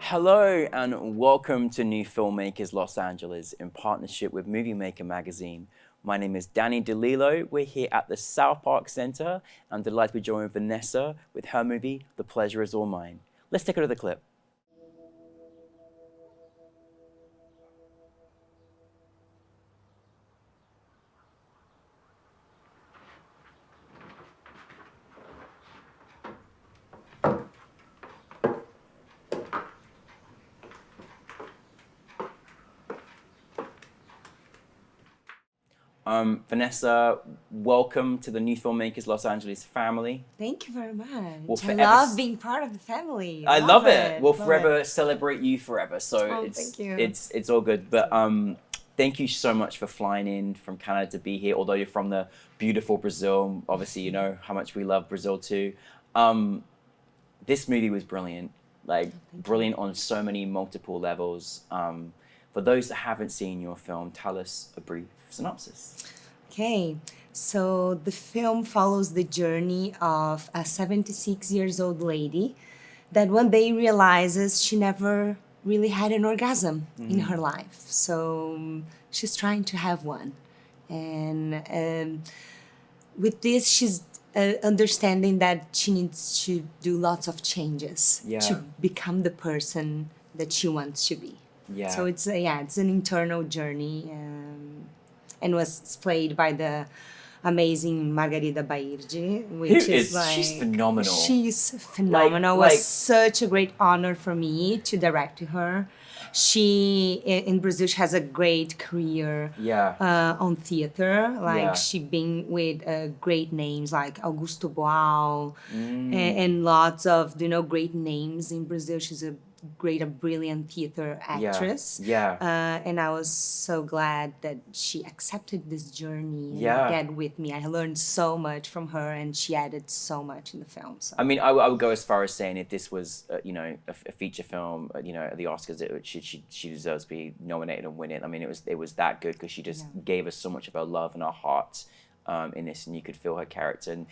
Hello and welcome to New Filmmakers Los Angeles in partnership with Movie Maker magazine. My name is Danny DeLillo. We're here at the South Park Center. I'm delighted to be joined with Vanessa with her movie, The Pleasure Is All Mine. Let's take a look at the clip. Vanessa, welcome to the New Filmmakers Los Angeles family. Thank you very much. We'll I love being part of the family. I love it. We'll Love forever it. celebrate you forever. So Thank you. it's all good. But thank you so much for flying in from Canada to be here. Although you're from the beautiful Brazil, obviously you know how much we love Brazil too. This movie was brilliant, brilliant on so many multiple levels. For those that haven't seen your film, tell us a brief synopsis. Okay, so the film follows the journey of a 76 years old lady that one day realizes she never really had an orgasm in her life. So she's trying to have one. And with this, she's understanding that she needs to do lots of changes to become the person that she wants to be. Yeah. So it's an internal journey, and was played by the amazing Margarida Bairdi, which is like she's phenomenal. She's phenomenal. It was such a great honor for me to direct her. She in Brazil she has a great career on theater. She been with great names like Augusto Boal and lots of great names in Brazil. She's a brilliant theater actress. And I was so glad that she accepted this journey and get with me. I learned so much from her, and she added so much in the film. So. I mean, I would go as far as saying if this was, a feature film, at the Oscars, she deserves to be nominated and win it. I mean, it was that good because she just gave us so much of her love and her heart in this, and you could feel her character. And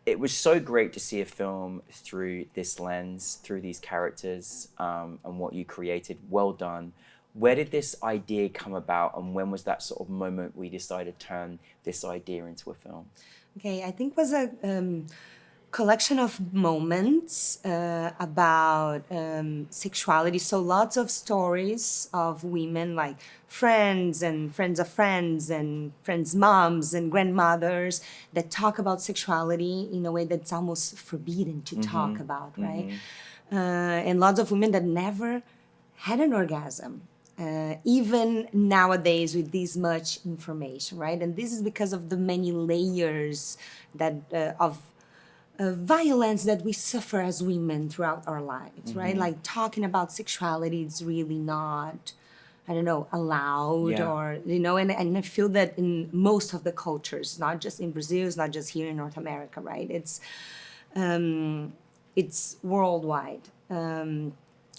it was so great to see a film through this lens, through these characters, and what you created. Well done. Where did this idea come about, and when was that sort of moment we decided to turn this idea into a film? Okay, I think it was a collection of moments about sexuality. So lots of stories of women, like friends and friends of friends and friends' moms and grandmothers that talk about sexuality in a way that's almost forbidden to talk about, right? And lots of women that never had an orgasm. Even nowadays with this much information, right? And this is because of the many layers that of violence that we suffer as women throughout our lives, right? Like talking about sexuality is really not, allowed or, and I feel that in most of the cultures, not just in Brazil, it's not just here in North America, right? It's worldwide.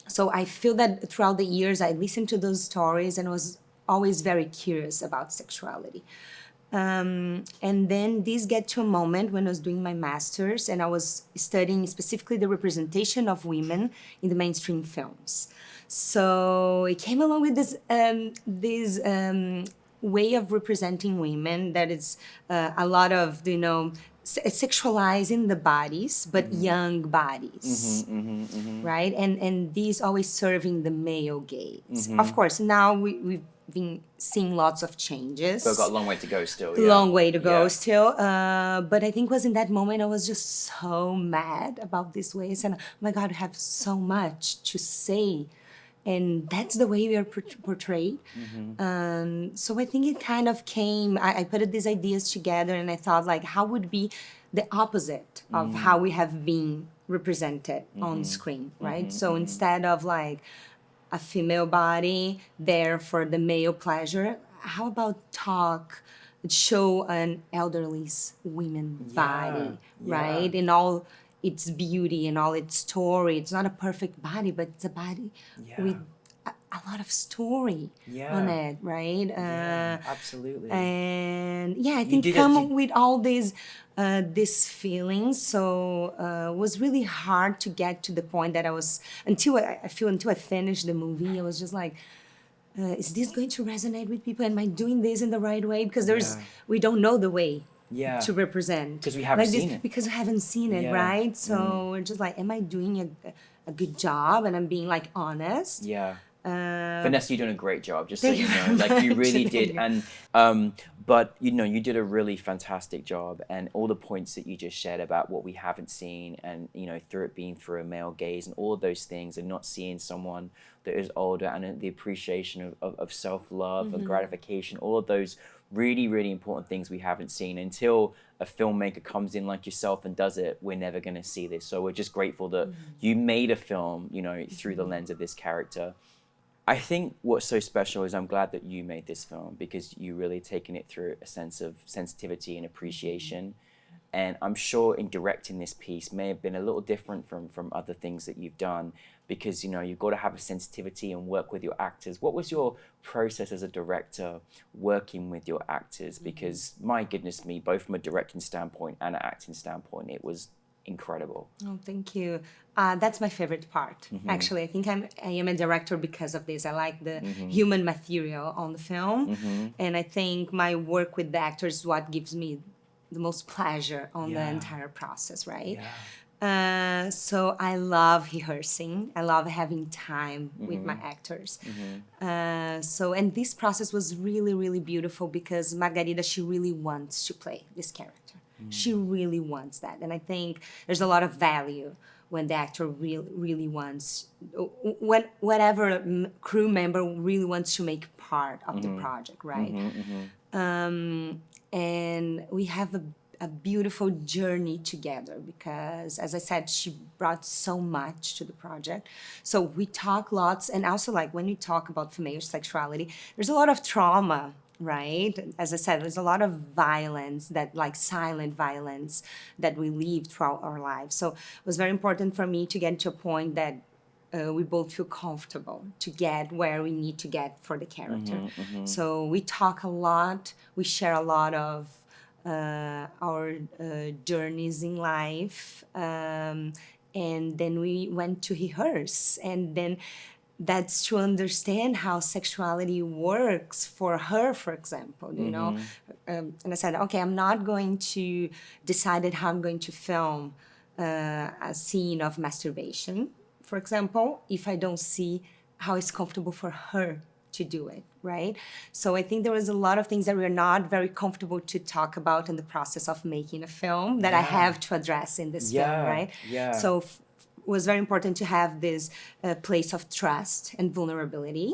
So I feel that throughout the years, I listened to those stories and was always very curious about sexuality. And then this get to a moment when I was doing my master's and I was studying specifically the representation of women in the mainstream films. So it came along with this way of representing women that is a lot of, sexualizing the bodies, but young bodies, right? And these always serving the male gaze. Of course, now we've been seeing lots of changes. But we've got a long way to go still. Long way to go still. But I think it was in that moment I was just so mad about these ways. And oh my God, I have so much to say. And that's the way we are portrayed. So I think it kind of came, I put these ideas together and I thought how would be the opposite of how we have been represented on screen, right? So instead of a female body there for the male pleasure, how about show an elderly women body, right? In all its beauty and all its story. It's not a perfect body, but it's a body with a lot of story Yeah. on it, right? Absolutely. And yeah, I You think did come with all these feelings. So it was really hard to get to the point that I was until I finished the movie. I was just like, is this going to resonate with people? Am I doing this in the right way? Because we don't know the way Yeah. to represent Because we haven't seen it. because I haven't seen it, Yeah. right? So we're just like, am I doing a good job? And I'm being like honest. Yeah. Vanessa, you're doing a great job, just so Thank you you know. very Like, you much. really Thank did. you. And but you know, you did a really fantastic job, and all the points that you just shared about what we haven't seen, and you know, through it being through a male gaze and all of those things, and not seeing someone that is older, and the appreciation of self-love and gratification, all of those really, really important things we haven't seen. Until a filmmaker comes in like yourself and does it, we're never going to see this. So we're just grateful that you made a film, you know, through the lens of this character. I think what's so special is I'm glad that you made this film, because you really taken it through a sense of sensitivity and appreciation. And I'm sure in directing this piece may have been a little different from other things that you've done, because you know, you've got to have a sensitivity and work with your actors. What was your process as a director working with your actors? Because my goodness me, both from a directing standpoint and an acting standpoint, it was incredible. Oh, thank you. That's my favorite part. Actually, I think I am a director because of this. I like the human material on the film, and I think my work with the actors is what gives me the most pleasure on the entire process, right? So I love rehearsing. I love having time with my actors. And this process was really, really beautiful, because Margarida, she really wants to play this character. She really wants that. And I think there's a lot of value when the actor really wants, when whatever crew member really wants to make part of the project, right? And we have a beautiful journey together, because, as I said, she brought so much to the project. So we talk lots, and also, like, when we talk about female sexuality, there's a lot of trauma, right? As I said, there's a lot of violence, that, like, silent violence that we live throughout our lives. So it was very important for me to get to a point that we both feel comfortable to get where we need to get for the character. So we talk a lot, we share a lot of our journeys in life, and then we went to rehearse, and then that's to understand how sexuality works for her, for example, you know. And I said, okay, I'm not going to decide how I'm going to film a scene of masturbation, for example, if I don't see how it's comfortable for her to do it, right? So I think there was a lot of things that we're not very comfortable to talk about in the process of making a film that I have to address in this film, right? So it was very important to have this place of trust and vulnerability.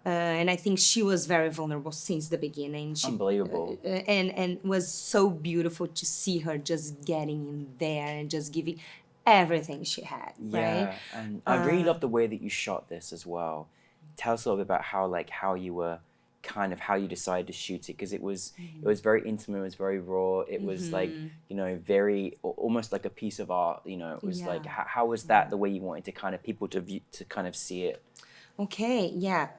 And I think she was very vulnerable since the beginning. Unbelievable. And was so beautiful to see her just getting in there and just giving everything she had, right? And I really love the way that you shot this as well. Tell us a little bit about how you were, kind of how you decided to shoot it, because it was very intimate, it was very raw, it was like, you know, very almost like a piece of art, you know. It was like, how was that the way you wanted to kind of people to view, to kind of see it? Okay, yeah.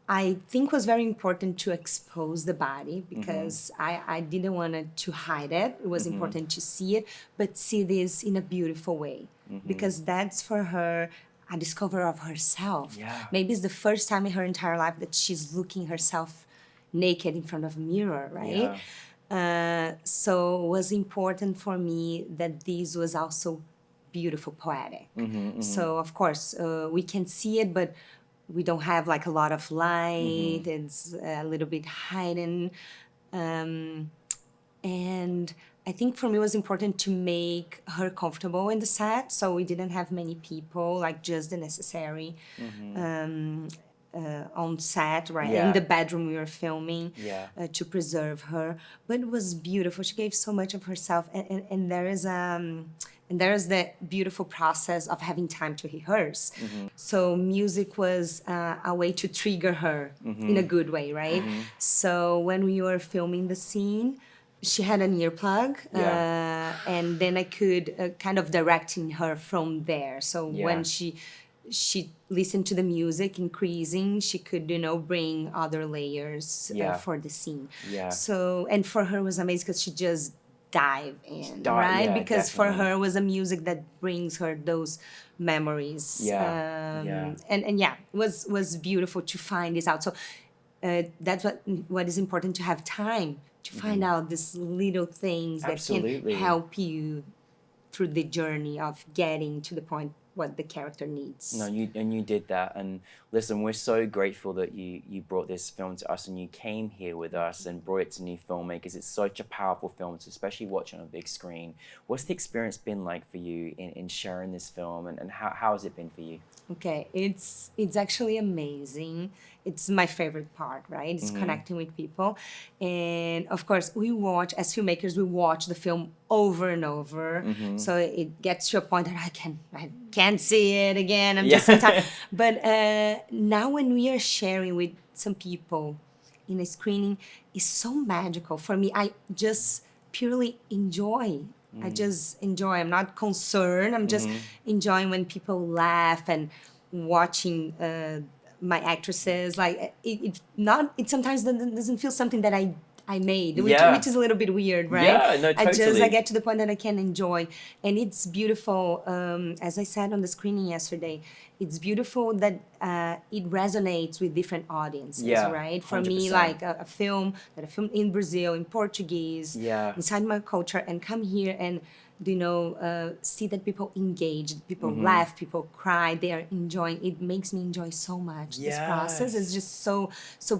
I think it was very important to expose the body, because I didn't want to hide it. It was important to see it, but see this in a beautiful way, because that's for her a discovery of herself. Maybe it's the first time in her entire life that she's looking herself naked in front of a mirror, right? So it was important for me that this was also beautiful, poetic. So of course we can see it, but we don't have like a lot of light. It's a little bit hidden, and I think for me it was important to make her comfortable in the set, so we didn't have many people, like just the necessary on set, right? In the bedroom we were filming, to preserve her. But it was beautiful. She gave so much of herself, and there is the beautiful process of having time to rehearse. So music was a way to trigger her in a good way, right? So when we were filming the scene, she had an earplug, and then I could kind of directing her from there. So when she she listened to the music increasing, she could, bring other layers Yeah. for the scene. Yeah. So, and for her it was amazing because she just dive in, Dive- right? yeah, Because for definitely. her it was a music that brings her those memories. Yeah, yeah. And yeah, it was beautiful to find this out. So that's what is important, to have time to find out these little things that Absolutely. can help you through the journey of getting to the point what the character needs. No, you did that, and listen, we're so grateful that you brought this film to us and you came here with us and brought it to New Filmmakers. It's such a powerful film, especially watching on a big screen. What's the experience been like for you in sharing this film, and how has it been for you? Okay, it's actually amazing. It's my favorite part, right? It's connecting with people. And of course, as filmmakers, we watch the film over and over. So it gets to a point that I can't see it again. I'm just sometimes. But now when we are sharing with some people in a screening, it's so magical for me. I just purely enjoy. I just enjoy. I'm not concerned. I'm just enjoying when people laugh and watching my actresses. Like it sometimes doesn't feel something that I made, which is a little bit weird, right? Yeah, no, totally. I get to the point that I can enjoy, and it's beautiful. As I said on the screening yesterday, it's beautiful that it resonates with different audiences, Yeah, right? For me, 100%. like a film that I filmed in Brazil, in Portuguese, Yeah. inside my culture, and come here and see that people engage, people laugh, people cry, they are enjoying. It makes me enjoy so much. This process is just so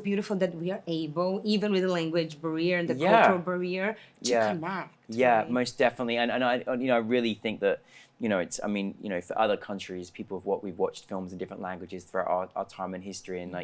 beautiful that we are able, even with the language barrier and the cultural barrier, to connect. Yeah, right? most definitely, and I really think that it's, I mean, for other countries, we've watched films in different languages throughout our time in history, and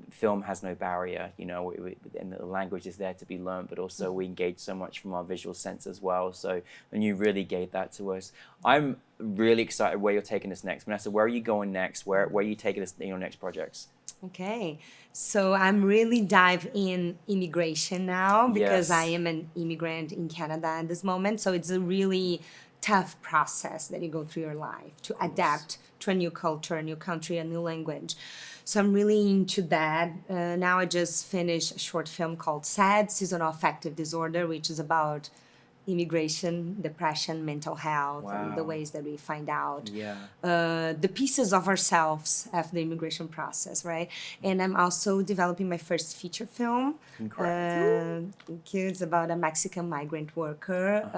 film has no barrier, and the language is there to be learned, but also we engage so much from our visual sense as well. So, and you really gave that to us. I'm really excited where you're taking this next, Vanessa. Where are you going next? Where are you taking this in your next projects? Okay, so I'm really dive in immigration now because Yes. I am an immigrant in Canada at this moment. So it's a really tough process that you go through your life to adapt to a new culture, a new country, a new language. So I'm really into that. Now I just finished a short film called SAD, Seasonal Affective Disorder, which is about immigration, depression, mental health, and the Wow. ways that we find out Yeah. the pieces of ourselves after the immigration process, right? And I'm also developing my first feature film. Congrats. Thank you. It's about a Mexican migrant worker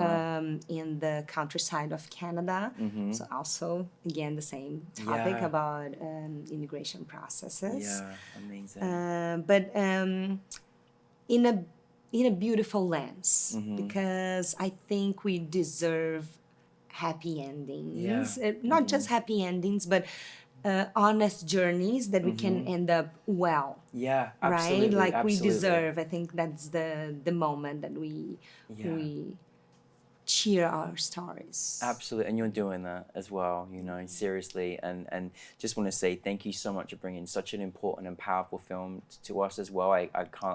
in the countryside of Canada. So also, again, the same topic Yeah. about immigration processes. Yeah, amazing. But in a beautiful lens, because I think we deserve happy endings. Yeah. Not just happy endings, but honest journeys that we can end up well. Yeah, Right? absolutely. Like absolutely. we deserve. I think that's the moment that we cheer our stories. Absolutely, and you're doing that as well, seriously. And just want to say thank you so much for bringing such an important and powerful film to us as well. I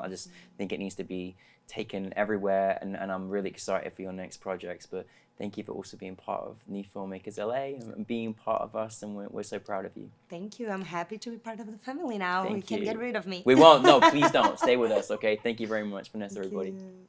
just think it needs to be taken everywhere, and I'm really excited for your next projects. But thank you for also being part of New Filmmakers LA and being part of us, and we're so proud of you. Thank you. I'm happy to be part of the family now. Thank You can't you. get rid of me. We won't. No, please don't. Stay with us, okay? Thank you very much, Vanessa, everybody. You.